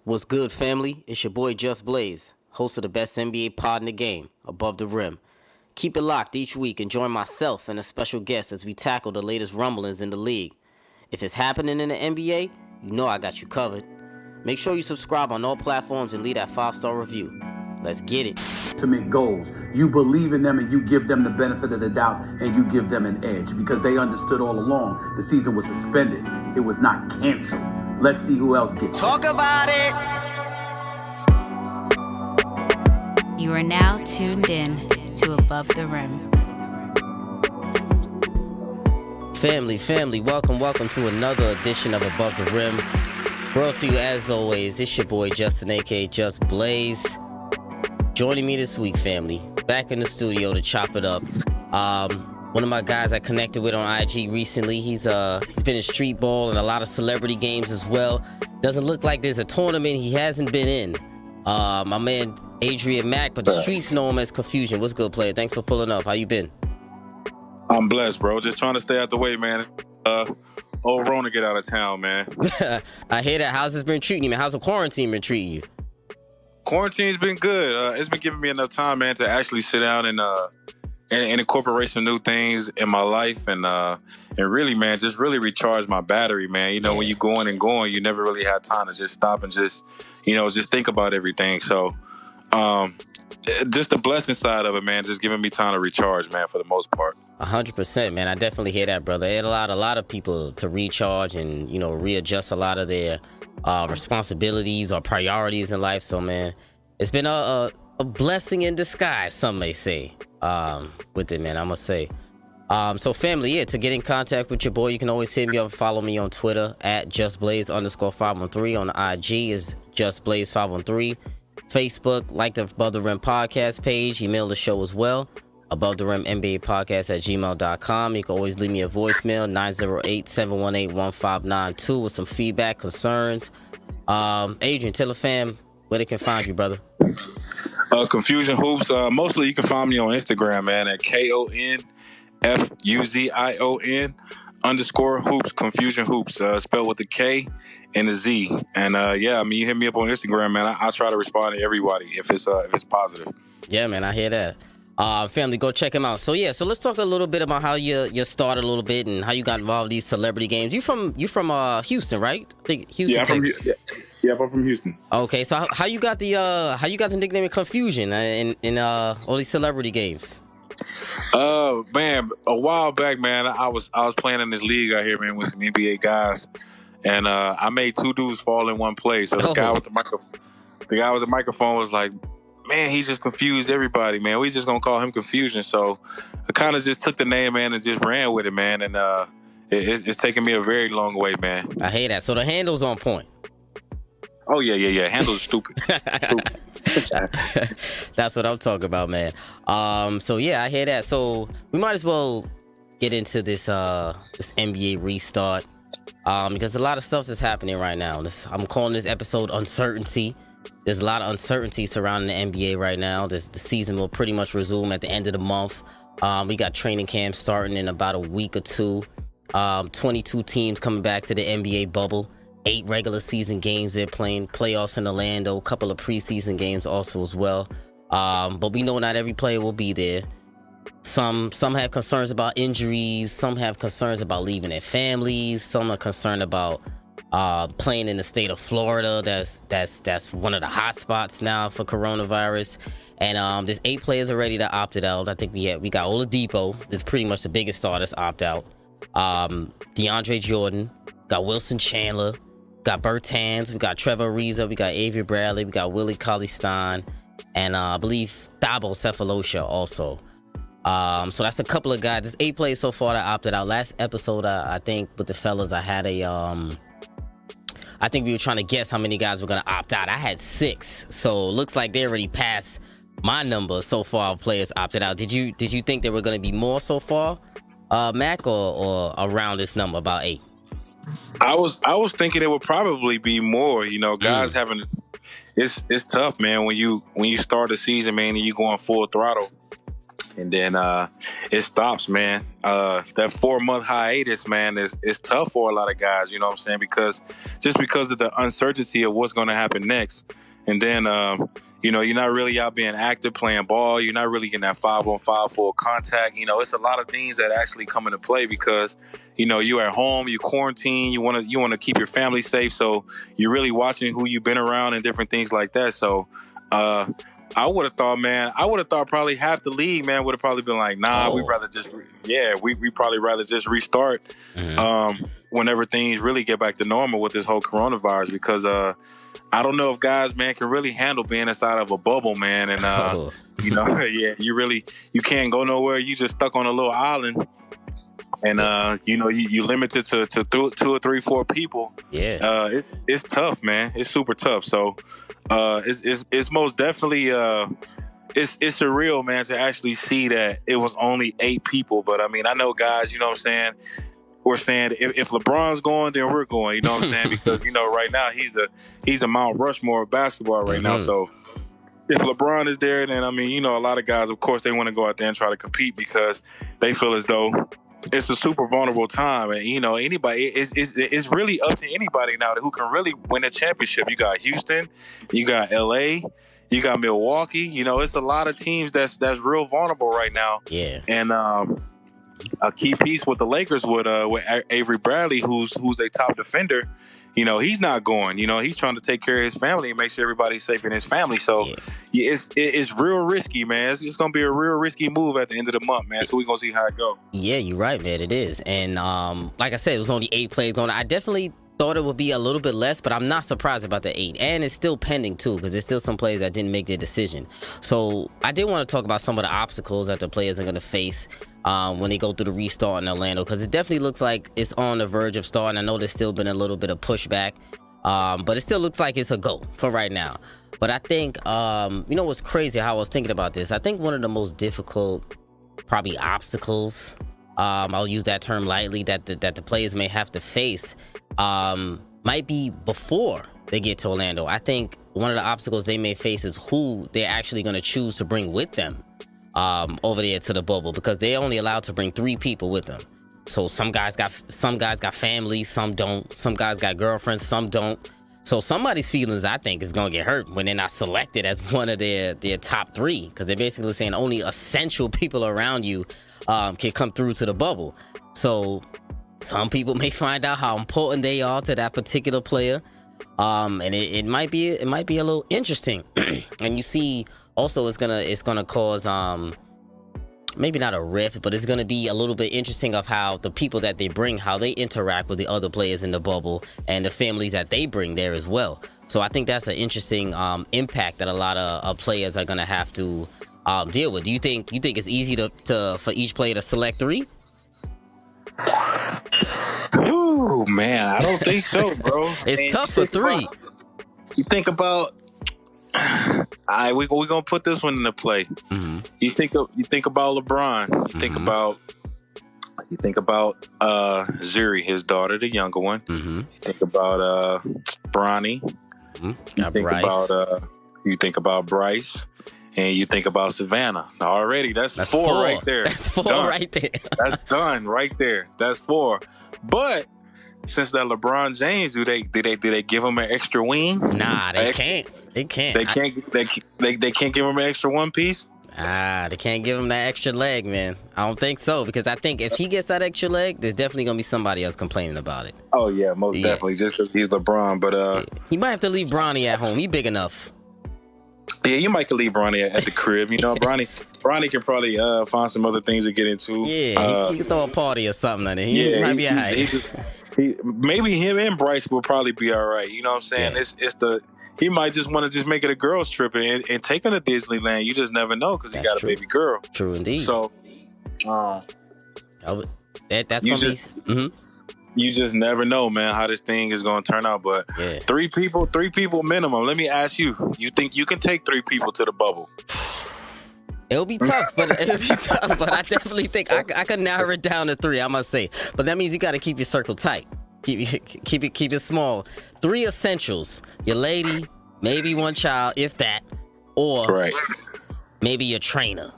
What's good, family? It's your boy Just Blaze, host of the best NBA pod in the game, Above the Rim. Keep it locked each week and join myself and a special guest as we tackle the latest rumblings in the league. If it's happening in the NBA, you know I got you covered. Make sure you subscribe on all platforms and leave that 5-star review. Let's get it. Ultimate goals. You believe in them and you give them the benefit of the doubt and you give them an edge because they understood all along the season was suspended. It was not canceled. Let's see who else gets Talk about it. You are now tuned in to Above the Rim. Family, welcome to another edition of Above the Rim. Brought to you as always, it's your boy Justin, aka Just Blaze. Joining me this week, family, back in the studio to chop it up. One of my guys I connected with on IG recently, he's been in street ball and a lot of celebrity games as well. Doesn't look like there's a tournament he hasn't been in. My man Adrian Mack, but the streets know him as Confusion. What's good, player? Thanks for pulling up. How you been? I'm blessed, bro. Just trying to stay out the way, man. Old Rona get out of town, man. I hear that. How's this been treating you, man? How's the quarantine been treating you? Quarantine's been good. It's been giving me enough time, man, to actually sit down and incorporate some new things in my life and really, man, just really recharge my battery, man. You know, when you're going and going, you never really have time to just stop and just think about everything. So, just the blessing side of it, man, just giving me time to recharge, man, for the most part. 100%, man. I definitely hear that, brother. It allowed a lot of people to recharge and, readjust a lot of their responsibilities or priorities in life. So, man, it's been a blessing in disguise, some may say, with it, man, I must say. So, family, to get in contact with your boy, you can always hit me up and follow me on Twitter at JustBlaze_513. On the IG is JustBlaze513. Facebook, like the Above the Rim podcast page. Email the show as well, Above the Rim NBA podcast at gmail.com. You can always leave me a voicemail, 908-718-1592 with some feedback, concerns. Adrian, tell the fam where they can find you, brother. Confusion Hoops. Mostly you can find me on Instagram, man, at KONFUZION_hoops, Confusion Hoops, spelled with a K and a Z. And you hit me up on Instagram, man. I try to respond to everybody if it's positive. Yeah, man, I hear that. Family, go check him out. So let's talk a little bit about how you started a little bit and how you got involved in these celebrity games. You from Houston, right? I think Houston. Yeah, I'm from Houston. Okay, so how you got the nickname Confusion in all these celebrity games? Man, a while back, man, I was playing in this league out here, man, with some NBA guys, and I made two dudes fall in one play. So the guy with the microphone was like, man, he just confused everybody, man. We just gonna call him Confusion. So I kind of just took the name, man, and just ran with it, man. And it's taken me a very long way, man. I hate that. So the handle's on point. Oh, yeah. Handle's stupid. That's what I'm talking about, man. So I hear that. So we might as well get into this NBA restart because a lot of stuff is happening right now. I'm calling this episode Uncertainty. There's a lot of uncertainty surrounding the NBA right now. The season will pretty much resume at the end of the month. We got training camp starting in about a week or two. 22 teams coming back to the NBA bubble. 8 regular season games they're playing. Playoffs in Orlando. A couple of preseason games also as well. But we know not every player will be there. Some have concerns about injuries. Some have concerns about leaving their families. Some are concerned about playing in the state of Florida. That's one of the hot spots now for coronavirus. And there's 8 players already that opted out. I think we got Oladipo. Is pretty much the biggest star that's opt out. DeAndre Jordan. Got Wilson Chandler. Got Bertans. We got Trevor Ariza. We got Avery Bradley. We got Willie Cauley-Stein. And I believe Thabo Sefolosha also. So that's a couple of guys. There's 8 players so far that opted out. Last episode, I think with the fellas, I had I think we were trying to guess how many guys were going to opt out. I had 6. So it looks like they already passed my number so far of players opted out. Did you think there were going to be more so far, Mac, or around this number, about 8? I was thinking it would probably be more, guys having, it's tough, man, when you start a season, man, and you going full throttle and then it stops, man. That 4-month hiatus, man, is tough for a lot of guys. You know what I'm saying? Because of the uncertainty of what's going to happen next, and then you're not really out being active playing ball. You're not really getting that 5-on-5 full contact. It's a lot of things that actually come into play because you're at home, you quarantine, you want to keep your family safe, so you're really watching who you've been around and different things like that. So I would have thought probably half the league, man, would have probably been like, nah, we'd rather just, we probably rather just restart whenever things really get back to normal with this whole coronavirus, because I don't know if guys, man, can really handle being inside of a bubble, man. And, you can't go nowhere. You just stuck on a little island. And, you limited to 2 or 3, 4 people. Yeah. It's tough, man. It's super tough. So, it's most definitely it's surreal, man, to actually see that it was only 8 people. But I mean, I know guys, you know what I'm saying, we're saying if LeBron's going, then we're going, you know what I'm saying, because right now he's a Mount Rushmore of basketball right now. So if LeBron is there, then I mean, a lot of guys, of course, they want to go out there and try to compete because they feel as though it's a super vulnerable time. And anybody, it's really up to anybody now who can really win a championship. You got Houston, you got LA, you got Milwaukee. It's a lot of teams that's real vulnerable right now. Yeah. And a key piece with the Lakers with Avery Bradley, who's a top defender. He's not going. He's trying to take care of his family and make sure everybody's safe in his family. So it's real risky, man. It's going to be a real risky move at the end of the month, man. So we're going to see how it goes. Yeah, you're right, man. It is. And like I said, it was only 8 plays going. I definitely thought it would be a little bit less, but I'm not surprised about the 8. And it's still pending, too, because there's still some players that didn't make their decision. So I did want to talk about some of the obstacles that the players are going to face when they go through the restart in Orlando, because it definitely looks like it's on the verge of starting. I know there's still been a little bit of pushback, but it still looks like it's a go for right now. But I think, what's crazy, how I was thinking about this, I think one of the most difficult, probably obstacles, I'll use that term lightly, that the players may have to face might be before they get to Orlando. I think one of the obstacles they may face is who they're actually going to choose to bring with them over there to the bubble, because they're only allowed to bring 3 people with them. So some guys got families, some don't. Some guys got girlfriends, some don't. So somebody's feelings, I think, is gonna get hurt when they're not selected as one of their top 3, because they're basically saying only essential people around you can come through to the bubble. So some people may find out how important they are to that particular player, and it might be a little interesting. And you see, also, it's gonna cause maybe not a rift, but it's gonna be a little bit interesting of how the people that they bring, how they interact with the other players in the bubble and the families that they bring there as well. So I think that's an interesting impact that a lot of players are gonna have to deal with. Do you think it's easy for each player to select 3? Ooh, man, I don't think so, bro. It's tough for 3. You think about. We're gonna put this one into play. Mm-hmm. You think about LeBron. You think about Zuri, his daughter, the younger one. Mm-hmm. You think about Bronny. Mm-hmm. You think about Bryce, and you think about Savannah. Already, that's 4 right there. That's 4 done. Right there. That's done right there. That's 4. But since that LeBron James, do they give him an extra wing? Nah, they can't. They can't. They can't give him an extra one piece. They can't give him that extra leg, man. I don't think so, because I think if he gets that extra leg, there's definitely gonna be somebody else complaining about it. Oh yeah, most definitely, just because he's LeBron. But he might have to leave Bronny at home. He big enough. Yeah, you might could leave Bronny at the crib. Bronny can probably find some other things to get into. Yeah, he can throw a party or something like that. He might be alright. Maybe him and Bryce will probably be all right. You know what I'm saying? Yeah. He might just want to just make it a girls trip and take her to Disneyland. You just never know, because he got a baby girl. True indeed. So, that's gonna be. Mm-hmm. You just never know, man, how this thing is gonna turn out. But 3 people minimum. Let me ask you: you think you can take 3 people to the bubble? It'll be tough, but I definitely think I could narrow it down to 3. I must say, but that means you got to keep your circle tight. Keep it small. 3 essentials: your lady, maybe 1 child, if that, or maybe your trainer.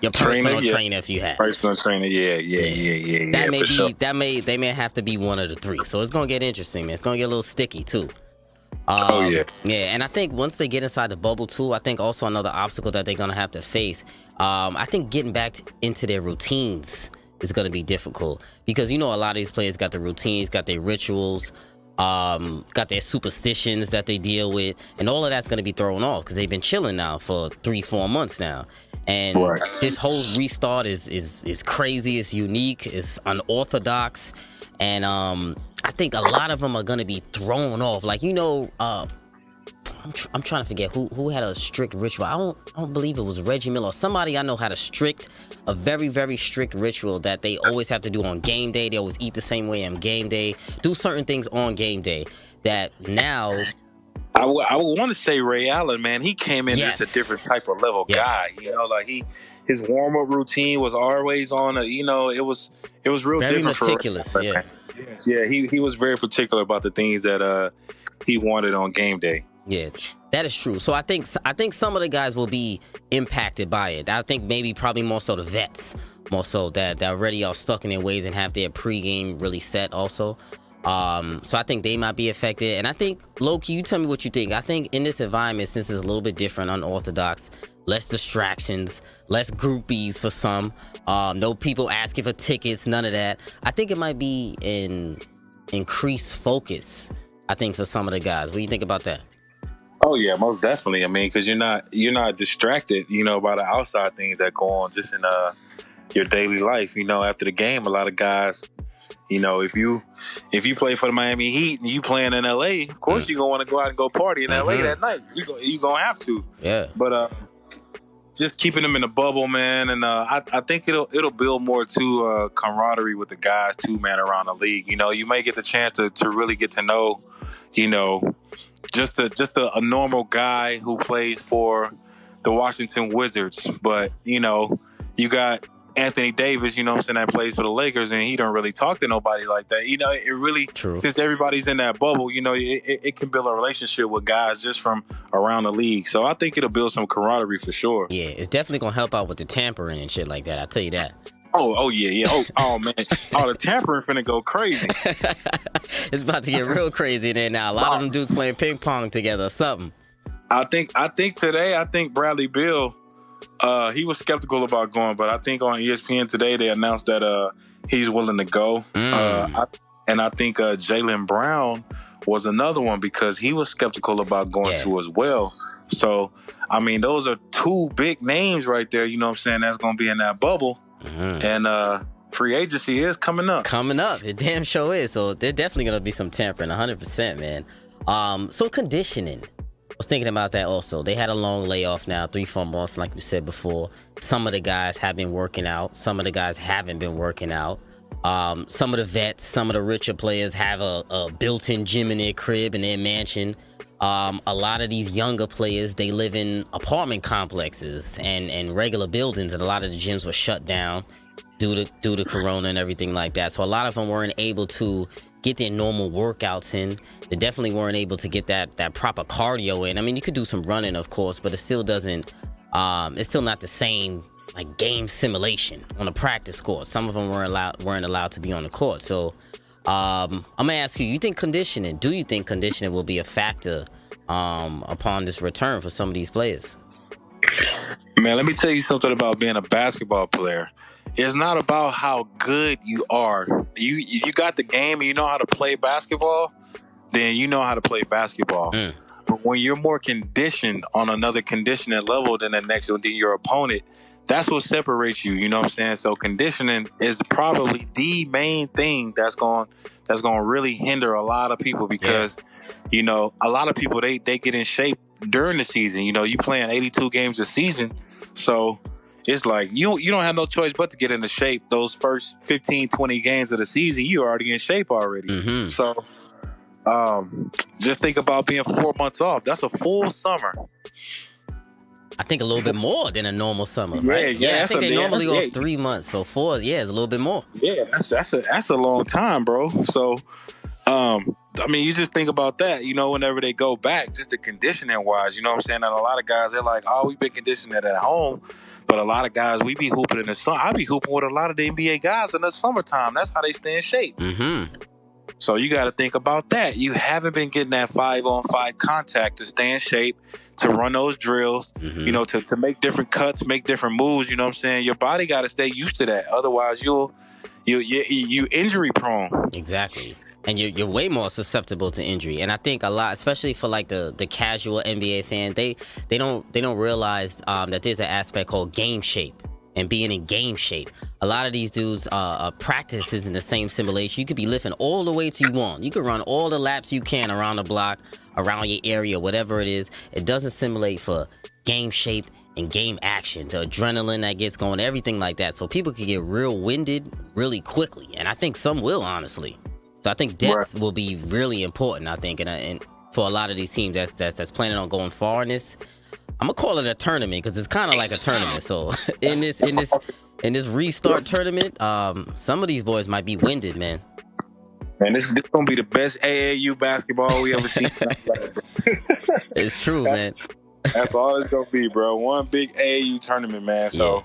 Your personal trainer, if you have personal trainer. Yeah. That may for be sure. they may have to be one of the three. So it's gonna get interesting, man. It's gonna get a little sticky too. Yeah, and I think once they get inside the bubble too, I think also another obstacle that they're gonna have to face. I think getting back into their routines is gonna be difficult because a lot of these players got their routines, got their rituals, got their superstitions that they deal with, and all of that's gonna be thrown off because they've been chilling now for 3-4 months now. And this whole restart is crazy. It's unique. It's unorthodox, and I think a lot of them are gonna be thrown off. Like I'm trying to forget who had a strict ritual. I don't believe it was Reggie Miller or somebody I know had a very very strict ritual that they always have to do on game day. They always eat the same way on game day. Do certain things on game day that now. I would want to say Ray Allen, man. He came in just a different type of level guy. Like his warm up routine was always on. It was real very different. Meticulous. For he was very particular about the things that he wanted on game day. Yeah, that is true. So I think some of the guys will be impacted by it. I think probably more so the vets, more so that already are stuck in their ways and have their pregame really set also. So I think they might be affected. And I think, Loki, you tell me what you think. I think in this environment, since it's a little bit different, unorthodox, less distractions, less groupies for some, no people asking for tickets, none of that. I think it might be an increased focus, I think, for some of the guys. What do you think about that? Oh yeah, most definitely. I mean, because you're not distracted, by the outside things that go on just in your daily life. After the game, a lot of guys, if you play for the Miami Heat and you playing in LA, of course you're gonna want to go out and go party in LA that night. You gonna have to. Yeah. But just keeping them in the bubble, man, and I think it'll build more to camaraderie with the guys too, man, around the league. You may get the chance to really get to know, just a normal guy who plays for the Washington Wizards, but you got Anthony Davis, that plays for the Lakers, and he don't really talk to nobody like that. It really, True. Since everybody's in that bubble, it can build a relationship with guys just from around the league. So I think it'll build some camaraderie for sure. Yeah, it's definitely gonna help out with the tampering and shit like that. I'll tell you that. Oh yeah. Oh man. The tampering finna go crazy. It's about to get real crazy there now. A lot of them dudes playing ping pong together or something. I think today, Bradley Beal, he was skeptical about going, but I think on ESPN today they announced that he's willing to go. And I think Jaylen Brown was another one because he was skeptical about going too as well. So I mean, those are two big names right there. That's gonna be in that bubble. And free agency is coming up. It damn sure is. So there definitely gonna be some tampering, 100%, man. So conditioning, I was thinking about that also. They had a long layoff now, 3-4 months, like we said before. Some of the guys have been working out, some of the guys haven't been working out. Some of the vets, some of the richer players have a built-in gym in their crib, in their mansion. A lot of these younger players, they live in apartment complexes and regular buildings, and a lot of the gyms were shut down due to Corona and everything like that. So a lot of them weren't able to get their normal workouts in. They definitely weren't able to get that proper cardio in. I mean, you could do some running, of course, but it still doesn't. It's still not the same like game simulation on a practice court. Some of them weren't allowed to be on the court. So I'm gonna ask you. Do you think conditioning will be a factor upon this return for some of these players? Man, let me tell you something about being a basketball player. It's not about how good you are. If you got the game and you know how to play basketball, then you know how to play basketball. But when you're more conditioned on another conditioning level than your opponent, that's what separates you. You know what I'm saying? So conditioning is probably the main thing that's going to really hinder a lot of people because, a lot of people, they get in shape during the season. You playing 82 games a season. So it's like you don't have no choice but to get into shape. Those first 15, 20 games of the season, you're already in shape already. So just think about being 4 months off. That's a full summer. I think a little bit more than a normal summer, right? I think they normally off 3 months, so 4 is a little bit more. Yeah, that's a long time, bro. So I mean, you just think about that, whenever they go back, just the conditioning wise, you know what I'm saying? And a lot of guys, they're like, oh, we've been conditioning at home. But a lot of guys, we be hooping in the summer. I be hooping with a lot of the NBA guys in the summertime. That's how they stay in shape. Mm-hmm. So you got to think about that. You haven't been getting that 5-on-5 contact to stay in shape, to run those drills, to make different cuts, make different moves. You know what I'm saying? Your body got to stay used to that. Otherwise, you injury prone. Exactly. And you're way more susceptible to injury. And I think a lot, especially for like the casual NBA fan, they don't realize that there's an aspect called game shape and being in game shape. A lot of these dudes practice is in the same simulation. You could be lifting all the weights you want. You could run all the laps you can around the block, around your area, whatever it is. It doesn't simulate for game shape and game action, the adrenaline that gets going, everything like that. So people can get real winded really quickly. And I think some will, honestly. So I think depth will be really important, I think. And for a lot of these teams that's planning on going far in this, I'm gonna call it a tournament because it's kind of like a tournament. So in this restart tournament, some of these boys might be winded, man. Man, this gonna be the best AAU basketball we ever seen. It's true, man. That's all it's gonna be, bro. One big AAU tournament, man. So,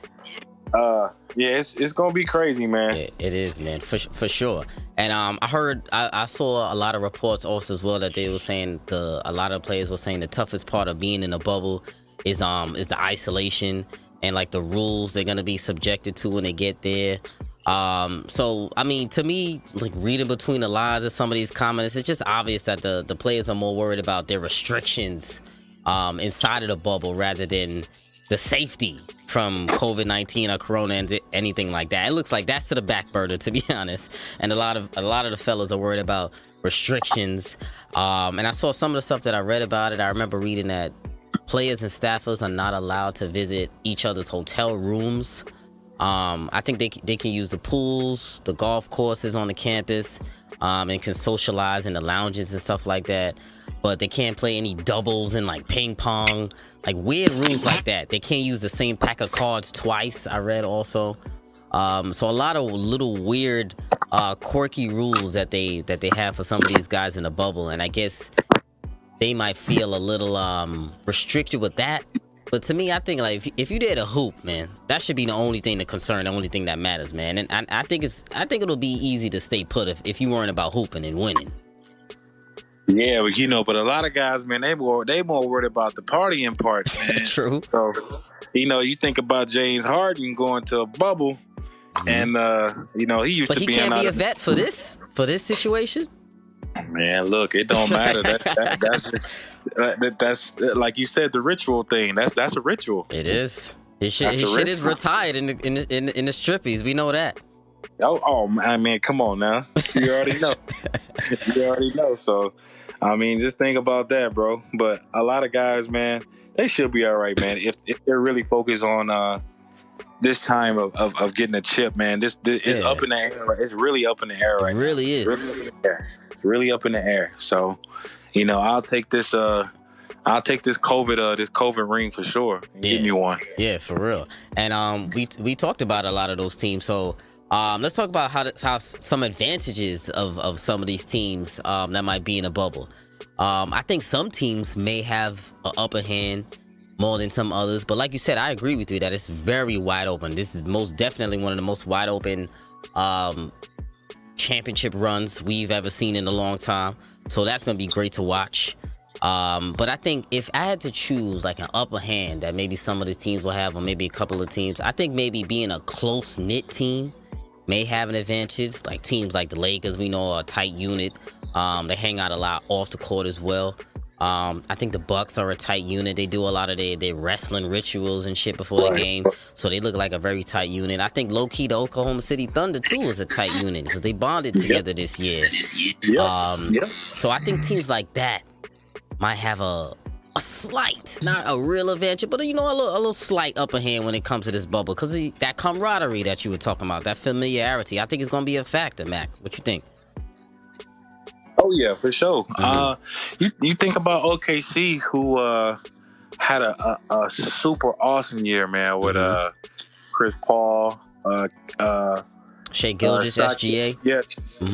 it's gonna be crazy, man. Yeah, it is, man, for sure. And I saw a lot of reports also as well that they were saying a lot of players were saying the toughest part of being in a bubble is the isolation and like the rules they're gonna be subjected to when they get there. So I mean, to me, like reading between the lines of some of these comments, it's just obvious that the players are more worried about their restrictions inside of the bubble rather than the safety from COVID-19 or Corona and anything like that. It looks like that's to the back burner, to be honest. And a lot of the fellas are worried about restrictions. And I saw some of the stuff that I read about it. I remember reading that players and staffers are not allowed to visit each other's hotel rooms. I think they can use the pools, the golf courses on the campus, and can socialize in the lounges and stuff like that. But they can't play any doubles in like ping pong, like weird rules like that. They can't use the same pack of cards twice, I read also. So a lot of little weird, quirky rules that they have for some of these guys in the bubble. And I guess they might feel a little restricted with that. But to me, I think like if you did a hoop, man, that should be the only thing to concern, the only thing that matters, man. And I think it'll be easy to stay put if you weren't about hooping and winning. Yeah, but a lot of guys, man, they more worried about the partying part, man. True. So, you think about James Harden going to a bubble, and he used but to be. But he can't be a vet for this situation. Man, look, it don't matter. That's like you said, the ritual thing. That's a ritual. It is. His shit is retired in the strippies. We know that. Oh, I mean, come on now. You already know. So, I mean, just think about that, bro. But a lot of guys, man, they should be all right, man. If they're really focused on this time of getting a chip, man, this is up in the air. It's really up in the air right now. It really is. Really up in the air. So, I'll take this COVID ring for sure. Give me one. Yeah, for real. And we talked about a lot of those teams. So let's talk about how some advantages of some of these teams that might be in a bubble. I think some teams may have an upper hand more than some others. But like you said, I agree with you that it's very wide open. This is most definitely one of the most wide open championship runs we've ever seen in a long time. So that's going to be great to watch. But I think if I had to choose like an upper hand that maybe some of the teams will have, or maybe a couple of teams, I think maybe being a close-knit team may have an advantage. Like teams like the Lakers, we know, are a tight unit. They hang out a lot off the court as well. I think the Bucks are a tight unit. They do a lot of their wrestling rituals and shit before the game, so they look like a very tight unit. I think low-key the Oklahoma City Thunder too is a tight unit because they bonded together this year. So I think teams like that might have a slight, not a real advantage, but a little slight upper hand when it comes to this bubble because that camaraderie that you were talking about, that familiarity. I think it's gonna be a factor, Mac. What you think? Oh yeah, for sure. You think about OKC, who had a super awesome year, man, with Chris Paul, Shea Gilgeous, SGA. Yeah,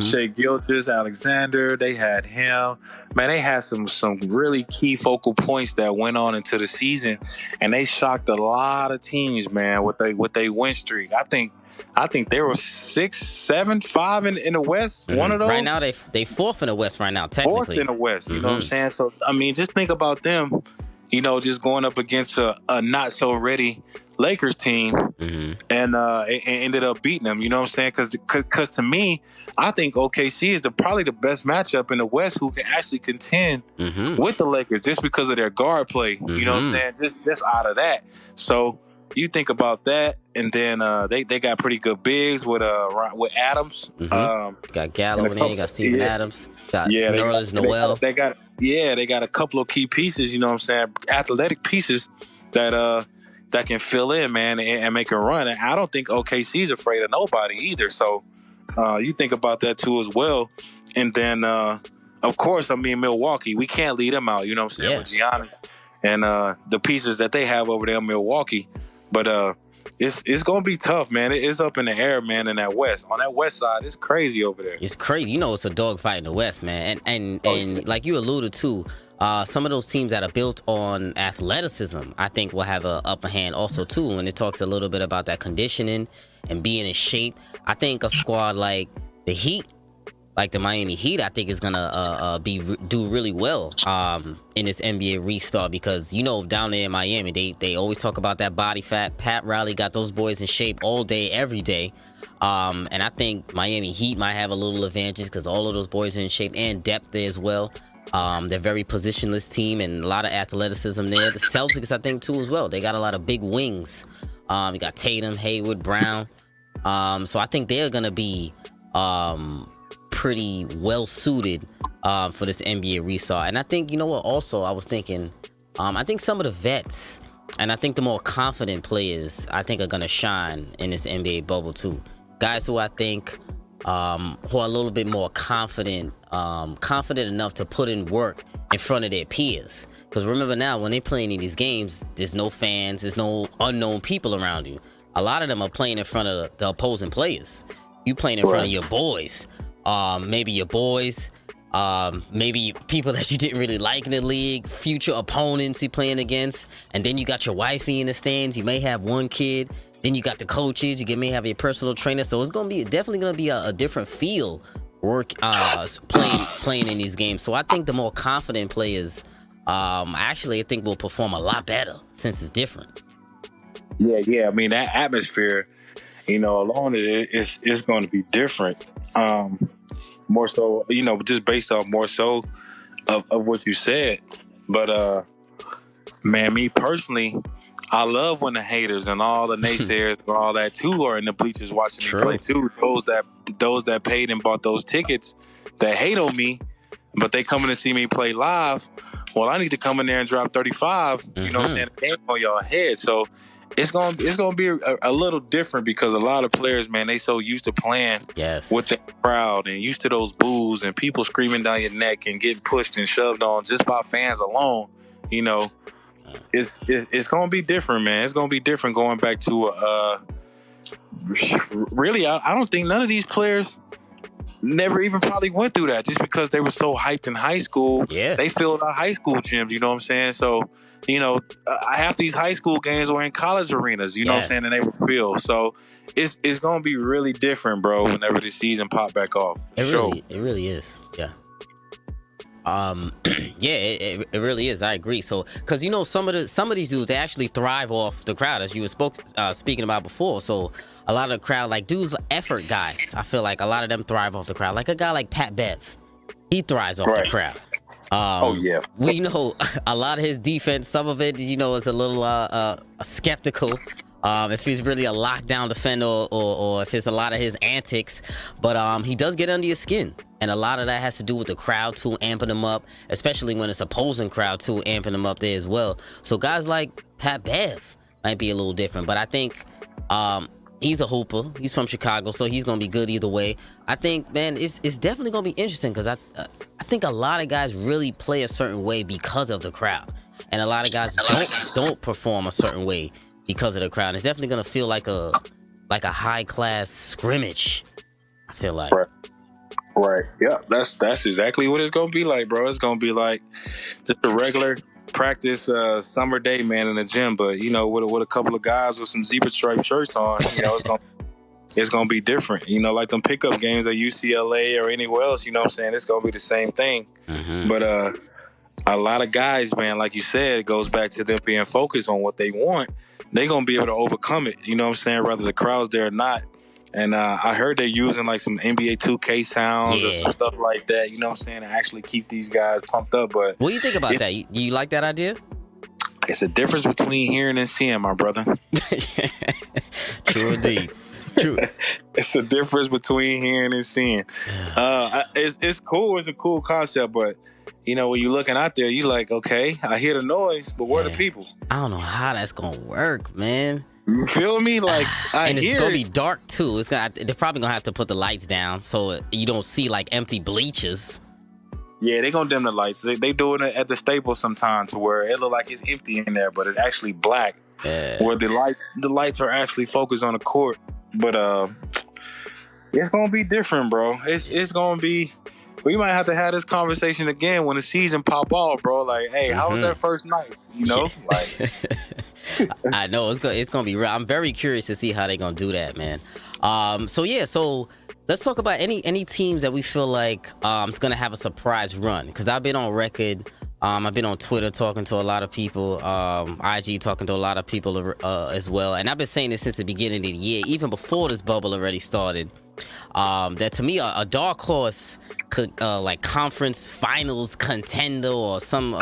Shea Gilgeous, Alexander. They had him. Man, they had some really key focal points that went on into the season, and they shocked a lot of teams, man, with they win streak. I think they were 6, 7, 5 in the West. One of those. Right now, they fourth in the West right now, technically. Fourth in the West. You know what I'm saying? So, I mean, just think about them, you know, just going up against a not so ready Lakers team and ended up beating them. You know what I'm saying? Because to me, I think OKC is probably the best matchup in the West who can actually contend with the Lakers just because of their guard play. You know what I'm saying? Just out of that. So you think about that, and then they got pretty good bigs with Adams. Got Gallo in there. You got Steven Adams. Got Nerlens Noel. They got a couple of key pieces. You know what I'm saying? Athletic pieces that can fill in, man, and make a run. And I don't think OKC's afraid of nobody either. So you think about that too as well. And then, of course, I mean, Milwaukee, we can't leave them out. You know what I'm saying? With Giannis and the pieces that they have over there in Milwaukee. But it's going to be tough, man. It's up in the air, man, in that West. On that West side, it's crazy over there. It's crazy. You know, it's a dogfight in the West, man. And like you alluded to, some of those teams that are built on athleticism, I think, will have an upper hand also, too. And it talks a little bit about that conditioning and being in shape. I think a squad like the Heat, like the Miami Heat, I think is gonna do really well in this NBA restart, because you know, down there in Miami, they always talk about that body fat. Pat Riley got those boys in shape all day, every day, and I think Miami Heat might have a little advantage because all of those boys are in shape and depth there as well. They're very positionless team and a lot of athleticism there. The Celtics, I think, too, as well. They got a lot of big wings. You got Tatum, Hayward, Brown. So I think they're gonna be pretty well suited for this NBA restart. And I think, you know what, also I was thinking, I think some of the vets and I think the more confident players, I think, are gonna shine in this NBA bubble too. Guys who I think who are a little bit more confident enough to put in work in front of their peers. Because remember now, when they're playing in these games, there's no fans, there's no unknown people around you. A lot of them are playing in front of the opposing players. You playing in front of your boys. Maybe your boys, maybe people that you didn't really like in the league, future opponents you're playing against, and then you got your wifey in the stands. You may have one kid, then you got the coaches. You may have your personal trainer. So it's definitely gonna be a different feel playing in these games. So I think the more confident players, actually, I think will perform a lot better since it's different. Yeah. I mean, that atmosphere, you know, alone it's going to be different. More so, you know, just based off more so of what you said. But man, me personally, I love when the haters and all the naysayers and all that too are in the bleachers watching me play too. Those that paid and bought those tickets that hate on me, but they coming to see me play live. Well, I need to come in there and drop 35. You know what I'm saying? Game on your head. So it's gonna be a little different because a lot of players, man, they so used to playing with the crowd and used to those boos and people screaming down your neck and getting pushed and shoved on just by fans alone. You know, it's gonna be different, man. It's gonna be different going back to really. I don't think none of these players never even probably went through that just because they were so hyped in high school. Yeah, they filled our high school gyms. You know what I'm saying? So, you know, half these high school games were in college arenas, you know what I'm saying, and they were filled. So it's going to be really different, bro, whenever the season pop back off. It really is. Yeah. It really is. I agree. So, because, you know, some of these dudes, they actually thrive off the crowd, as you were speaking about before. So a lot of the crowd, like dudes, effort guys, I feel like a lot of them thrive off the crowd. Like a guy like Pat Bev, he thrives off the crowd. We know a lot of his defense, some of it, you know, is a little skeptical if he's really a lockdown defender or if it's a lot of his antics, but he does get under your skin, and a lot of that has to do with the crowd too, amping him up, especially when it's opposing crowd too, amping him up there as well. So guys like Pat Bev might be a little different, but I think he's a hooper. He's from Chicago, so he's gonna be good either way. I think, man, it's definitely gonna be interesting because I think a lot of guys really play a certain way because of the crowd, and a lot of guys don't perform a certain way because of the crowd. It's definitely gonna feel like a high class scrimmage I feel like. Right. Yeah. That's exactly what it's gonna be like, bro. It's gonna be like just a regular practice summer day, man, in the gym. But with a couple of guys with some zebra stripe shirts on, it's gonna be different. Like them pickup games at UCLA or anywhere else. You know what I'm saying? It's gonna be the same thing. Mm-hmm. But a lot of guys, man, like you said, it goes back to them being focused on what they want. They're gonna be able to overcome it. You know what I'm saying? Whether the crowd's there or not. And I heard they're using like some NBA 2K sounds or some stuff like that, you know what I'm saying, to actually keep these guys pumped up. But what do you think about that? You like that idea? It's a difference between hearing and seeing, my brother. True indeed. True. It's a difference between hearing and seeing. It's cool. It's a cool concept, but when you're looking out there, you like, okay, I hear the noise, but where are the people? I don't know how that's gonna work, man. You feel me? Like, and it's gonna be dark too. They're probably gonna have to put the lights down so you don't see like empty bleachers. Yeah, they're gonna dim the lights. They do it at the Staples sometimes to where it look like it's empty in there, but it's actually black. Where the lights are actually focused on the court. But it's gonna be different, bro. It's gonna be. We might have to have this conversation again when the season pop off, bro. Like, hey, how was that first night? Like. I know it's gonna be real. I'm very curious to see how they're gonna do that, man. So let's talk about any teams that we feel like is gonna have a surprise run. Because I've been on record, I've been on Twitter talking to a lot of people, IG talking to a lot of people as well, and I've been saying this since the beginning of the year, even before this bubble already started. That to me a dark horse could like conference finals contender or some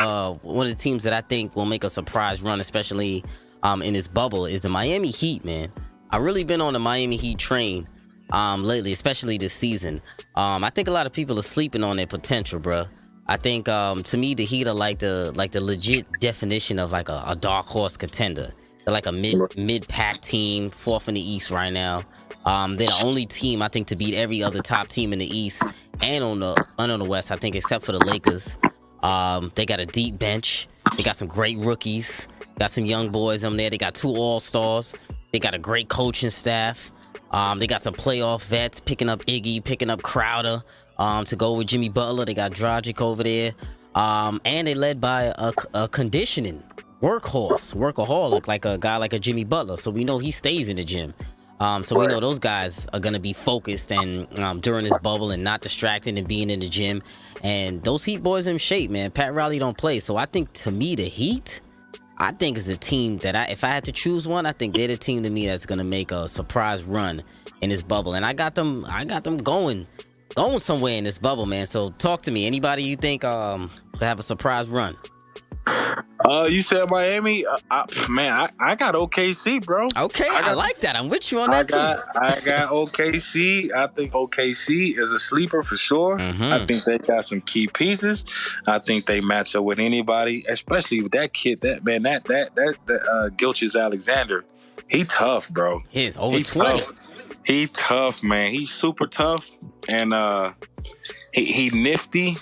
one of the teams that I think will make a surprise run, especially in this bubble, is the Miami Heat, man. I've really been on the Miami Heat train lately, especially this season. I think a lot of people are sleeping on their potential, bro. I think to me the Heat are like the legit definition of like a dark horse contender. They're like a mid-pack team, fourth in the East right now. They're the only team I think to beat every other top team in the East and on the West, I think, except for the Lakers. They got a deep bench. They got some great rookies. Got some young boys on there. They got 2 All-Stars. They got a great coaching staff. They got some playoff vets, picking up Iggy, picking up Crowder to go with Jimmy Butler. They got Dragic over there. And they led by a conditioning workaholic, like a guy like a Jimmy Butler. So we know he stays in the gym. So we know those guys are going to be focused and during this bubble and not distracted and being in the gym. And those Heat boys in shape, man. Pat Riley don't play. So I think, to me, the Heat, I think is the team that if I had to choose one, I think they're the team to me that's going to make a surprise run in this bubble. And I got them going somewhere in this bubble, man. So talk to me. Anybody you think could have a surprise run? You said Miami. I got OKC, bro. Okay, I like that. I'm with you on that too. I got OKC. I think OKC is a sleeper for sure. Mm-hmm. I think they got some key pieces. I think they match up with anybody, especially with that kid. That Gilgeous Alexander. He tough, bro. He's over 20. He tough, man. He's super tough, and he nifty.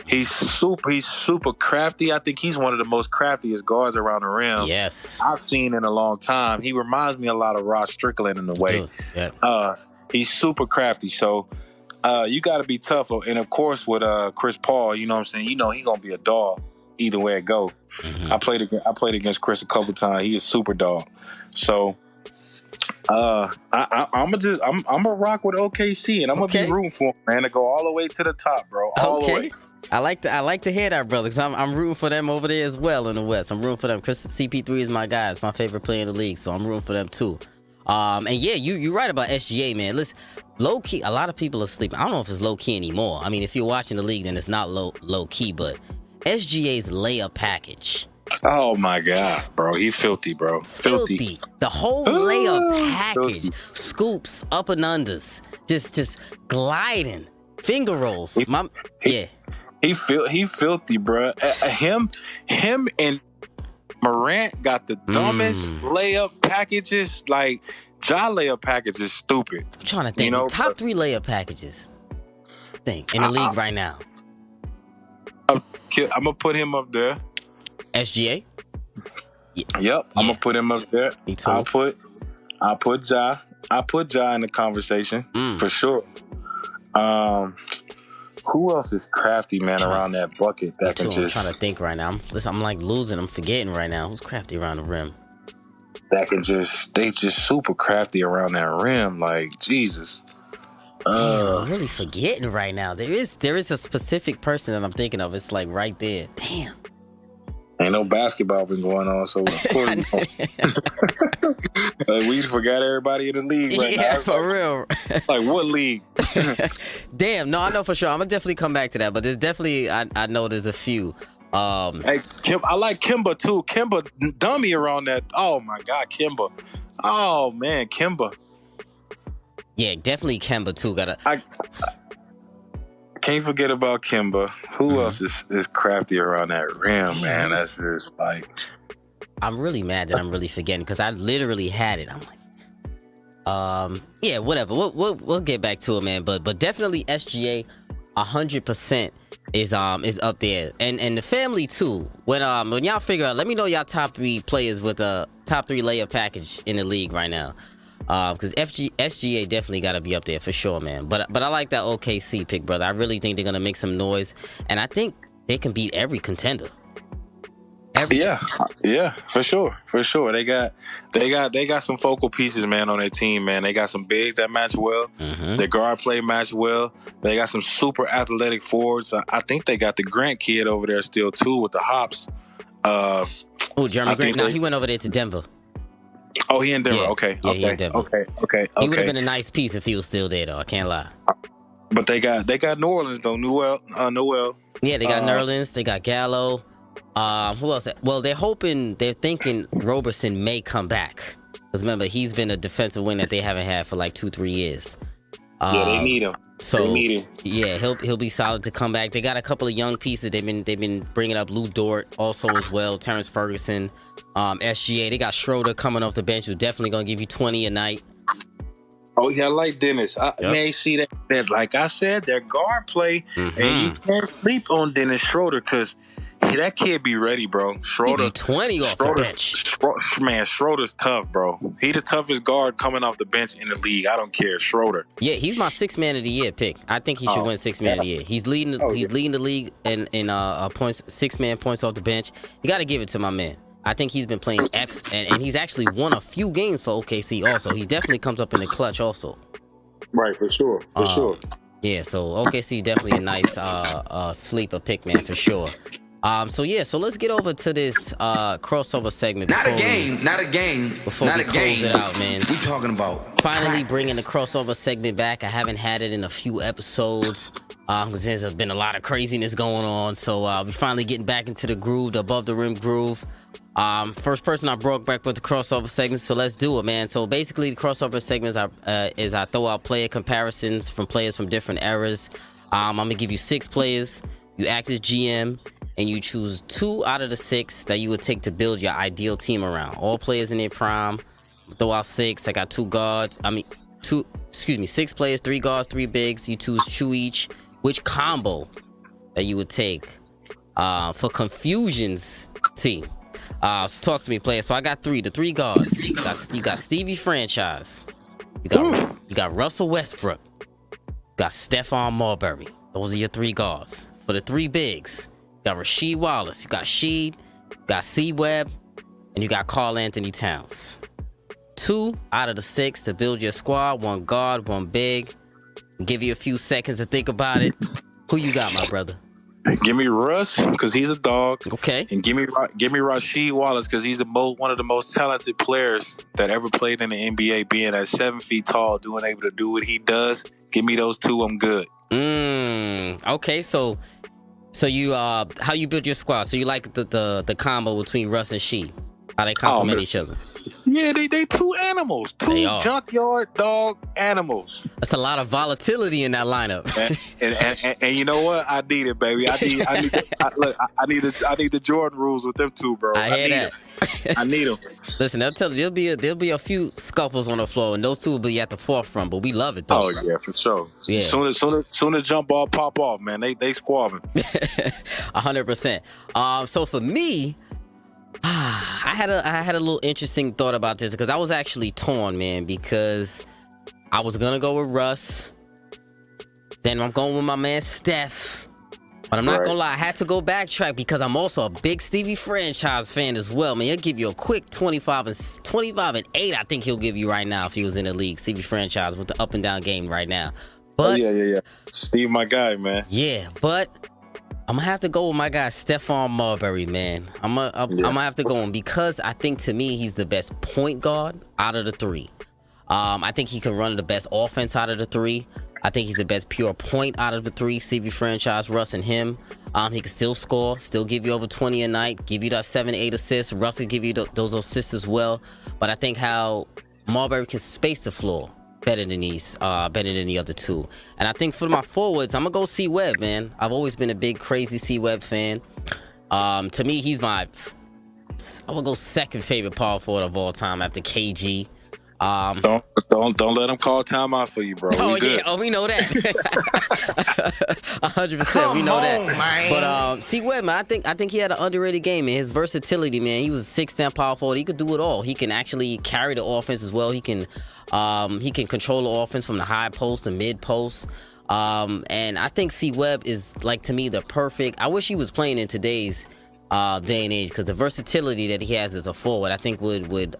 He's super crafty. I think he's one of the most craftiest guards around the rim. Yes, I've seen in a long time. He reminds me a lot of Ross Strickland in a way. Yeah. He's super crafty. So you got to be tough. And of course, with Chris Paul, you know what I'm saying. He gonna be a dog either way it go. Mm-hmm. I played against Chris a couple times. He is super dog. So I'm gonna rock with OKC, and I'm gonna be rooting for him, man, to go all the way to the top, bro. All the way. I like to hear that, brother, because I'm rooting for them over there as well in the West. I'm rooting for them. CP3 is my guy. It's my favorite player in the league, so I'm rooting for them too. And yeah, you're right about SGA, man. Listen, low key, a lot of people are sleeping. I don't know if it's low key anymore. I mean, if you're watching the league, then it's not low key, but SGA's layup package. Oh my God, bro. He's filthy, bro. Filthy. The whole layup package. Filthy. Scoops, up and unders. Just gliding. Finger rolls. He filthy, bro. Him and Morant got the dumbest layup packages. Like, Ja layup package is stupid. I'm trying to think. Top 3 layup packages. In the league right now. I'm gonna put him up there. SGA? Yep, I'm gonna put him up there. Me too. I'll put Ja in the conversation for sure. Who else is crafty, man, around that bucket that can I'm trying to just think right now. I'm like losing. I'm forgetting right now. Who's crafty around the rim? they just super crafty around that rim, like Jesus. Damn, I'm really forgetting right now. There is a specific person that I'm thinking of. It's like right there. Damn. Ain't no basketball been going on, so of course, like, we forgot everybody in the league right Yeah, now. for real. Like what league? Damn, no, I know for sure. I'm gonna definitely come back to that, but there's definitely I know there's a few. Hey, I like Kimba too. Kimba dummy around that. Oh my God, Kimba. Oh man, Kimba. Yeah, definitely Kemba too. I can't forget about Kimba. Who else is crafty around that rim, man? That's just like. I'm really mad that I'm really forgetting because I literally had it. I'm like, yeah, whatever. We'll get back to it, man. But definitely SGA, 100% is up there, and the family too. When y'all figure out, let me know y'all top 3 players with a top 3 layer package in the league right now. Because SGA definitely got to be up there for sure, man. But I like that OKC pick, brother. I really think they're gonna make some noise, and I think they can beat every contender. Yeah, for sure. They got some focal pieces, man, on their team, man. They got some bigs that match well. Mm-hmm. Their guard play match well. They got some super athletic forwards. I think they got the Grant kid over there still too with the hops. Oh, Jeremy Grant. No, he went over there to Denver. Oh, he in Denver. Yeah. Okay. Yeah, he in Denver. Okay. He would have been a nice piece if he was still there, though. I can't lie. But they got New Orleans though. Noel. Yeah, they got Nerlens. They got Gallo. Who else? Well, they're thinking Roberson may come back. Because remember, he's been a defensive wing that they haven't had for like 2-3 years. Yeah, they need him. So yeah, he'll be solid to come back. They got a couple of young pieces. They've been bringing up Lou Dort also as well. Terrence Ferguson, SGA. They got Schroeder coming off the bench, who's definitely gonna give you 20 a night. Oh yeah, I like Dennis. Man, see that like I said, their guard play, and you can't sleep on Dennis Schroeder because that kid be ready, bro. Schroeder 20 off the bench. Man, Schroeder's tough, bro. He the toughest guard coming off the bench in the league. I don't care, Schroeder. Yeah, he's my 6th man of the year pick. I think he should win 6th man of the year. He's leading the league in points, 6-man points off the bench. You got to give it to my man. I think he's been playing and he's actually won a few games for OKC also. He definitely comes up in the clutch also. Right, for sure. Yeah, so OKC definitely a nice sleeper pick, man, for sure. So let's get over to this crossover segment. Not a game. Before we close it out, man. We talking about finally bringing the crossover segment back. I haven't had it in a few episodes because there's been a lot of craziness going on. So we're finally getting back into the groove, the above the rim groove. First person I brought back with the crossover segments, so let's do it, man. So basically, the crossover segments is I throw out player comparisons from players from different eras. I'm gonna give you 6 players. You act as GM, and you choose 2 out of the 6 that you would take to build your ideal team around. All players in their prime. Throw out 6. I got 2 guards. 6 players, 3 guards, 3 bigs. You choose 2 each. Which combo that you would take for Confusion's team? So talk to me, players. So I got 3. The 3 guards. You got Stevie Franchise. You got Russell Westbrook. You got Stephon Marbury. Those are your 3 guards. For the 3 bigs, you got Rasheed Wallace. You got Sheed. You got C-Webb. And you got Karl Anthony Towns. 2 out of the 6 to build your squad. 1 guard, 1 big. I'll give you a few seconds to think about it. Who you got, my brother? Give me Russ because he's a dog. Okay. And give me Rasheed Wallace because he's one of the most talented players that ever played in the NBA. Being at 7 feet tall, able to do what he does. Give me those 2. I'm good. Okay. So you how you build your squad? So you like the combo between Russ and Sheed? How they complement each other? Yeah, they 2 animals. 2 junkyard dog animals. That's a lot of volatility in that lineup. and you know what? I need it, baby. I need the Jordan rules with them 2, bro. I hear that. I need them. Listen, there'll be a few scuffles on the floor, and those 2 will be at the forefront. But we love it, though. Oh yeah, for sure. Yeah. Soon as jump ball pop off, man, they squabbing. 100%. So for me, I had a little interesting thought about this because I was actually torn, man, because I was gonna go with Russ. Then I'm going with my man Steph. But I'm not gonna lie, I had to go backtrack because I'm also a big Stevie Franchise fan as well. Man, he'll give you a quick 25 and 8. I think he'll give you right now if he was in the league. Stevie Franchise with the up and down game right now. But yeah. Steve, my guy, man. Yeah, but I'm gonna have to go with my guy Stephon Marbury, man. I'm gonna have to go on because I think to me he's the best point guard out of the three. I think he can run the best offense out of the three. I think he's the best pure point out of the three. CV Franchise, Russ and him. He can still score, still give you over 20 a night, give you that 7-8 assists. Russ can give you those assists as well. But I think how Marbury can space the floor better than the other two. And I think for my forwards, I'm gonna go C Webb, man. I've always been a big crazy C Webb fan. To me, he's I would go second favorite power forward of all time after KG. Don't let him call timeout for you, bro. Oh yeah, we know that. 100%, we know that. Man. But C Webb, man, I think he had an underrated game, man. His versatility, man. He was a 6'10" power forward. He could do it all. He can actually carry the offense as well. He can control the offense from the high post to mid post. And I think C Webb is, like, to me, the perfect. I wish he was playing in today's day and age because the versatility that he has as a forward, I think would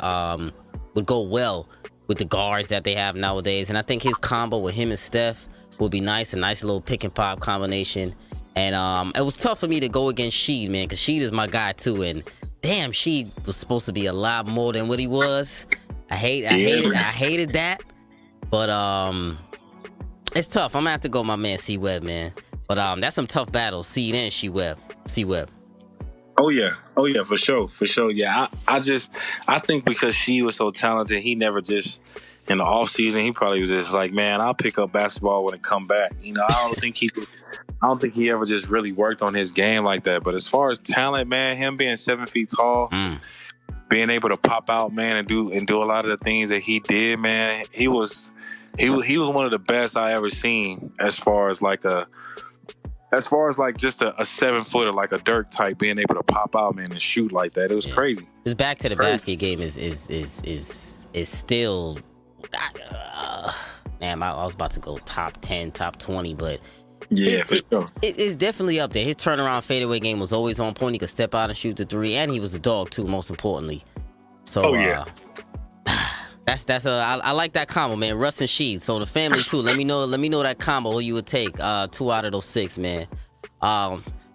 go well with the guards that they have nowadays. And I think his combo with him and Steph would be nice, a nice little pick and pop combination. And it was tough for me to go against Sheed, man, because Sheed is my guy too. And damn, Sheed was supposed to be a lot more than what he was. I hated that. But it's tough. I'm gonna have to go with my man C Webb, man. But that's some tough battles. Seed and C Webb. Oh yeah, for sure. Yeah, I think because she was so talented, he never just in the off season. He probably was just like, man, I'll pick up basketball when it come back. You know, I don't think he ever just really worked on his game like that. But as far as talent, man, him being 7 feet tall, being able to pop out, man, and do a lot of the things that he did, man, he was one of the best I ever seen as far as just a 7-footer, like a Dirk type, being able to pop out, man, and shoot like that. It was crazy. His back to the basket game is still. Man, I was about to go top 10, top 20, but yeah, for sure. It's definitely up there. His turnaround fadeaway game was always on point. He could step out and shoot the three, and he was a dog too, most importantly. So, I like that combo, man. Russ and Sheed. So the family too. Let me know that combo who you would take. 2 out of those 6, man.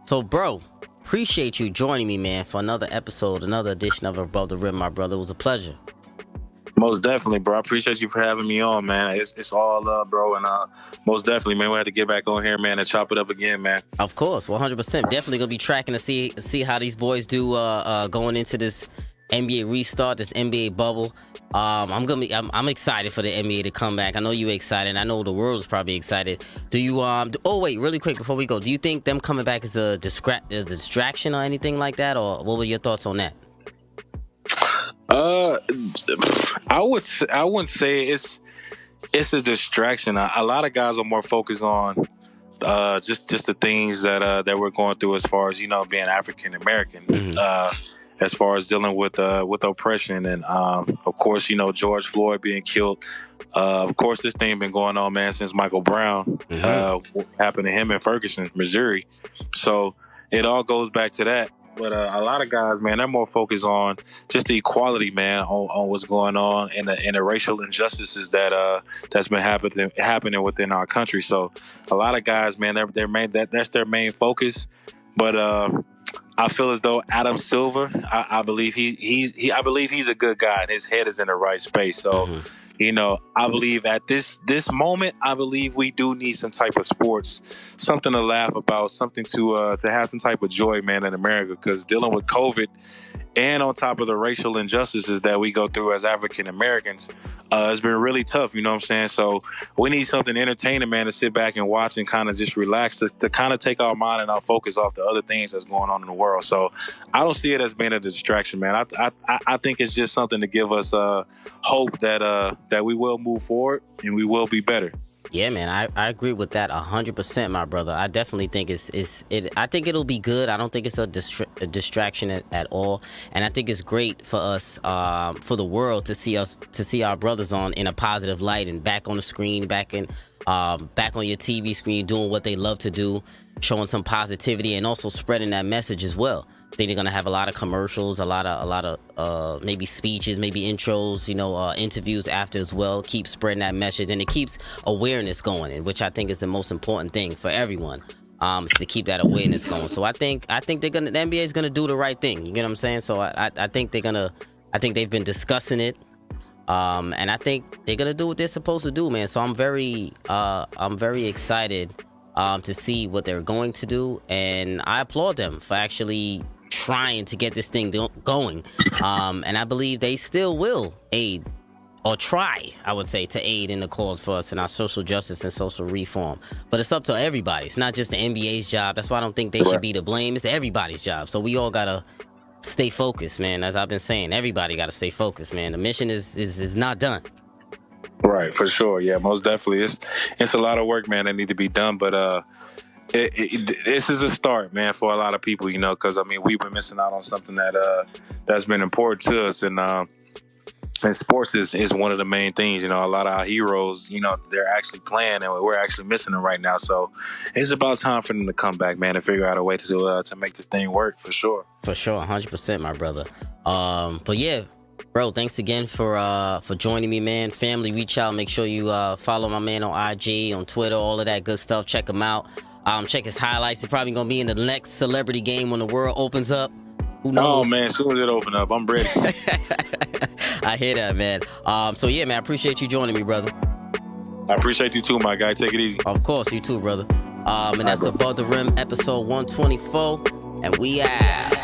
So bro, appreciate you joining me, man, for another episode, another edition of Above the Rim, my brother. It was a pleasure. Most definitely, bro. I appreciate you for having me on, man. It's all love, bro. And most definitely, man, we have to get back on here, man, and chop it up again, man. Of course, 100%. Definitely gonna be tracking to see how these boys do going into this NBA restart, this NBA bubble. I'm excited for the NBA to come back. I know you're excited. I know the world is probably excited. Do you oh wait, really quick before we go, do you think them coming back is a distraction or anything like that, or what were your thoughts on that? I wouldn't say it's a distraction. A lot of guys are more focused on just the things that we're going through as far as, being African American. Mm-hmm. As far as dealing with oppression and of course, George Floyd being killed. Of course, this thing been going on, man, since Michael Brown happened to him in Ferguson, Missouri. So it all goes back to that. But a lot of guys, man, they're more focused on just the equality, man, on what's going on and the racial injustices that's been happening within our country. So a lot of guys, man, that's their main focus. But I feel as though Adam Silver, I believe I believe he's a good guy and his head is in the right space. So, I believe at this moment, I believe we do need some type of sports, something to laugh about, something to have some type of joy, man, in America, because dealing with COVID and on top of the racial injustices that we go through as African Americans, it's been really tough, you know what I'm saying? So we need something entertaining, man, to sit back and watch and kind of just relax, to kind of take our mind and our focus off the other things that's going on in the world. So I don't see it as being a distraction, man. I think it's just something to give us hope that we will move forward and we will be better. Yeah, man, I agree with that 100%, my brother. I definitely think I think it'll be good. I don't think it's a distraction at all, and I think it's great for us, for the world to see our brothers in a positive light and back on the screen, back in back on your TV screen, doing what they love to do, showing some positivity, and also spreading that message as well. I think they're gonna have a lot of commercials, a lot of maybe speeches, maybe intros, interviews after as well. Keep spreading that message, and it keeps awareness going, which I think is the most important thing for everyone. Is to keep that awareness going. So I think the NBA is gonna do the right thing. You get what I'm saying? So I think they've been discussing it. And I think they're gonna do what they're supposed to do, man. So I'm very excited to see what they're going to do, and I applaud them for actually trying to get this thing going. And I believe they still will aid, or try, I would say, to aid in the cause for us in our social justice and social reform. But it's up to everybody. It's not just the NBA's job. That's why I don't think they should be to blame. It's everybody's job. So we all gotta stay focused, man. As I've been saying, everybody got to stay focused, man. The mission is not done. Right, for sure. Yeah, most definitely. It's a lot of work, man, that need to be done. But this is a start, man, for a lot of people, because I mean, we've been missing out on something that's been important to us, and sports is one of the main things. A lot of our heroes, they're actually playing, and we're actually missing them right now. So it's about time for them to come back, man, and figure out a way to make this thing work, for sure. For sure, 100%, my brother. But yeah, bro, thanks again for joining me, man. Family, reach out. Make sure you follow my man on IG, on Twitter, all of that good stuff. Check him out. Check his highlights. He's probably gonna be in the next celebrity game when the world opens up. Who knows? Oh man, as soon as it open up, I'm ready. I hear that, man. So yeah, man, I appreciate you joining me, brother. I appreciate you too, my guy. Take it easy. Of course, you too, brother. And that's Above the Rim, episode 124, and we out.